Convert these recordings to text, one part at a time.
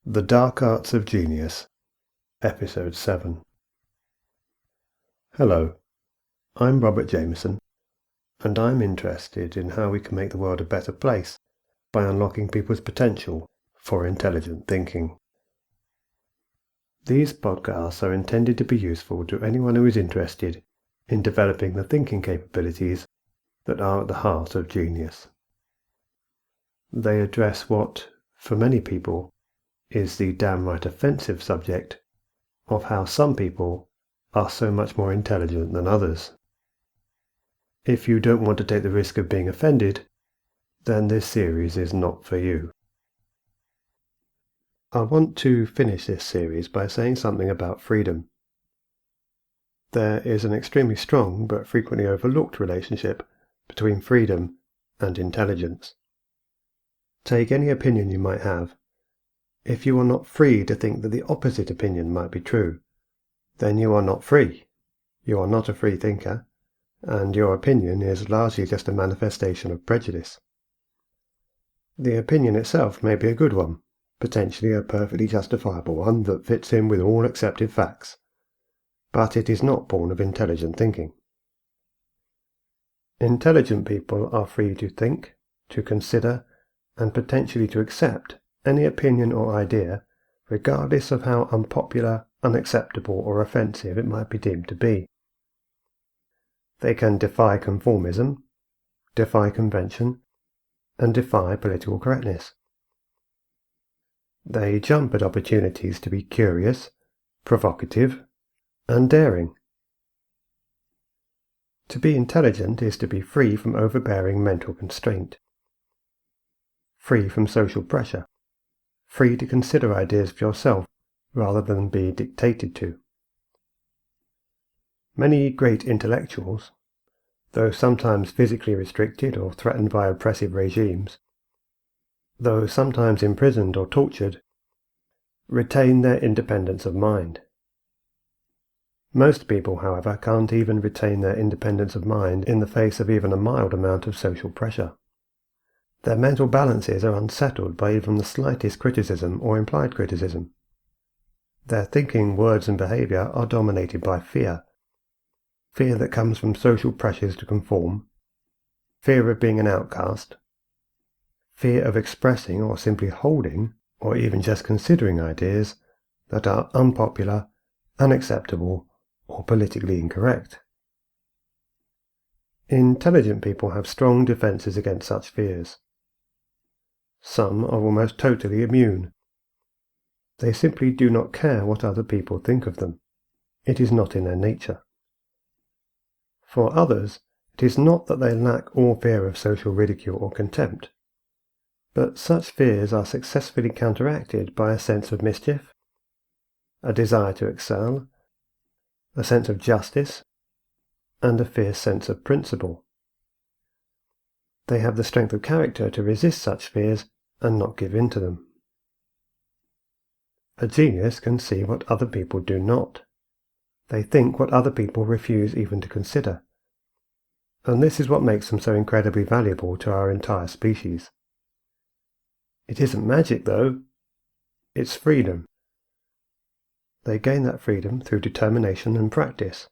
The Dark Arts of Genius, Episode 7. Hello, I'm Robert Jameson, and I'm interested in how we can make the world a better place by unlocking people's potential for intelligent thinking. These podcasts are intended to be useful to anyone who is interested in developing the thinking capabilities that are at the heart of genius. They address what, for many people, is the downright offensive subject of how some people are so much more intelligent than others. If you don't want to take the risk of being offended, then this series is not for you. I want to finish this series by saying something about freedom. There is an extremely strong but frequently overlooked relationship between freedom and intelligence. Take any opinion you might have. If you are not free to think that the opposite opinion might be true, then you are not free. You are not a free thinker, and your opinion is largely just a manifestation of prejudice. The opinion itself may be a good one, potentially a perfectly justifiable one that fits in with all accepted facts, but it is not born of intelligent thinking. Intelligent people are free to think, to consider, and potentially to accept any opinion or idea, regardless of how unpopular, unacceptable, or offensive it might be deemed to be. They can defy conformism, defy convention, and defy political correctness. They jump at opportunities to be curious, provocative, and daring. To be intelligent is to be free from overbearing mental constraint, free from social pressure, free to consider ideas for yourself rather than be dictated to. Many great intellectuals, though sometimes physically restricted or threatened by oppressive regimes, though sometimes imprisoned or tortured, retain their independence of mind. Most people, however, can't even retain their independence of mind in the face of even a mild amount of social pressure. Their mental balances are unsettled by even the slightest criticism or implied criticism. Their thinking, words, and behavior are dominated by fear. Fear that comes from social pressures to conform, fear of being an outcast, fear of expressing or simply holding or even just considering ideas that are unpopular, unacceptable, or politically incorrect. Intelligent people have strong defenses against such fears. Some are almost totally immune. They simply do not care what other people think of them. It is not in their nature. For others, it is not that they lack all fear of social ridicule or contempt, but such fears are successfully counteracted by a sense of mischief, a desire to excel, a sense of justice, and a fierce sense of principle. They have the strength of character to resist such fears and not give in to them. A genius can see what other people do not. They think what other people refuse even to consider. And this is what makes them so incredibly valuable to our entire species. It isn't magic, though. It's freedom. They gain that freedom through determination and practice.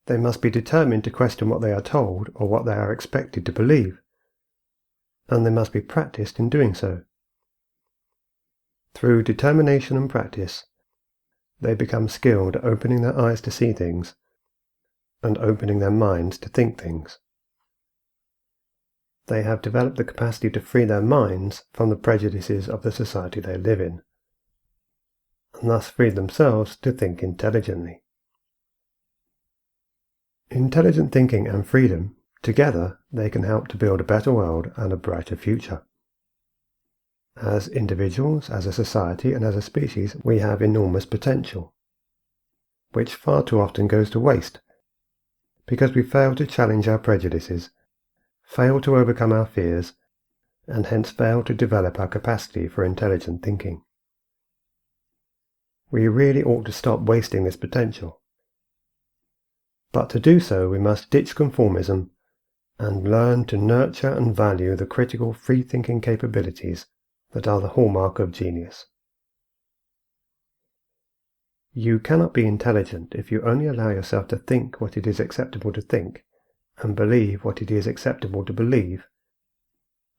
They must be determined to question what they are told or what they are expected to believe, and they must be practiced in doing so. Through determination and practice, they become skilled at opening their eyes to see things and opening their minds to think things. They have developed the capacity to free their minds from the prejudices of the society they live in, and thus free themselves to think intelligently. Intelligent thinking and freedom, together, they can help to build a better world and a brighter future. As individuals, as a society, and as a species, we have enormous potential, which far too often goes to waste because we fail to challenge our prejudices, fail to overcome our fears, and hence fail to develop our capacity for intelligent thinking. We really ought to stop wasting this potential. But to do so, we must ditch conformism and learn to nurture and value the critical free-thinking capabilities that are the hallmark of genius. You cannot be intelligent if you only allow yourself to think what it is acceptable to think, and believe what it is acceptable to believe,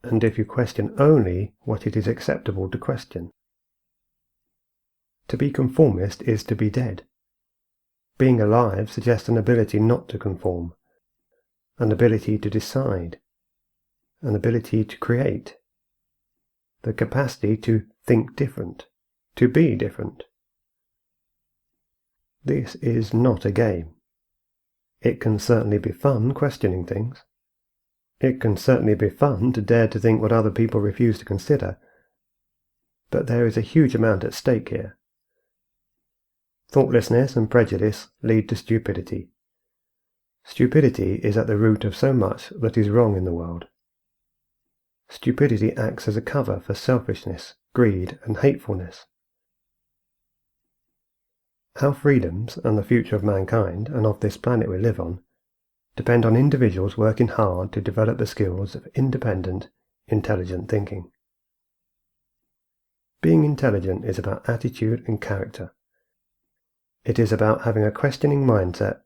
and if you question only what it is acceptable to question. To be conformist is to be dead. Being alive suggests an ability not to conform, an ability to decide, an ability to create, the capacity to think different, to be different. This is not a game. It can certainly be fun questioning things. It can certainly be fun to dare to think what other people refuse to consider, but there is a huge amount at stake here. Thoughtlessness and prejudice lead to stupidity. Stupidity is at the root of so much that is wrong in the world. Stupidity acts as a cover for selfishness, greed, and hatefulness. Our freedoms and the future of mankind, and of this planet we live on, depend on individuals working hard to develop the skills of independent, intelligent thinking. Being intelligent is about attitude and character. It is about having a questioning mindset,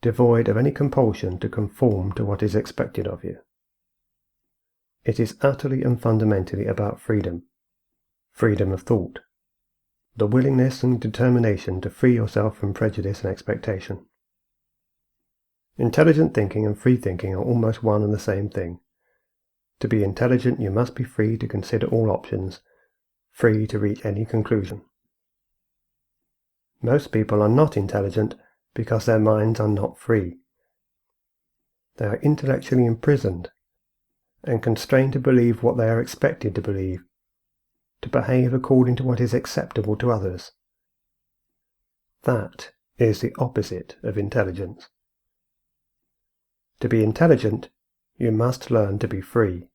devoid of any compulsion to conform to what is expected of you. It is utterly and fundamentally about freedom, freedom of thought, the willingness and determination to free yourself from prejudice and expectation. Intelligent thinking and free thinking are almost one and the same thing. To be intelligent, you must be free to consider all options, free to reach any conclusion. Most people are not intelligent because their minds are not free. They are intellectually imprisoned and constrained to believe what they are expected to believe, to behave according to what is acceptable to others. That is the opposite of intelligence. To be intelligent, you must learn to be free.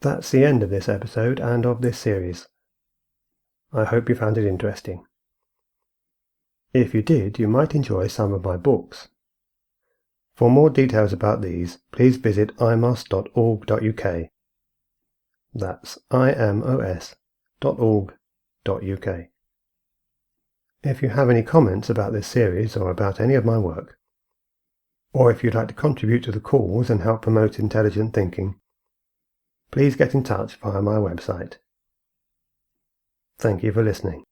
That's the end of this episode and of this series. I hope you found it interesting. If you did, you might enjoy some of my books. For more details about these, please visit imos.org.uk. That's imos.org.uk. If you have any comments about this series or about any of my work, or if you'd like to contribute to the cause and help promote intelligent thinking, please get in touch via my website. Thank you for listening.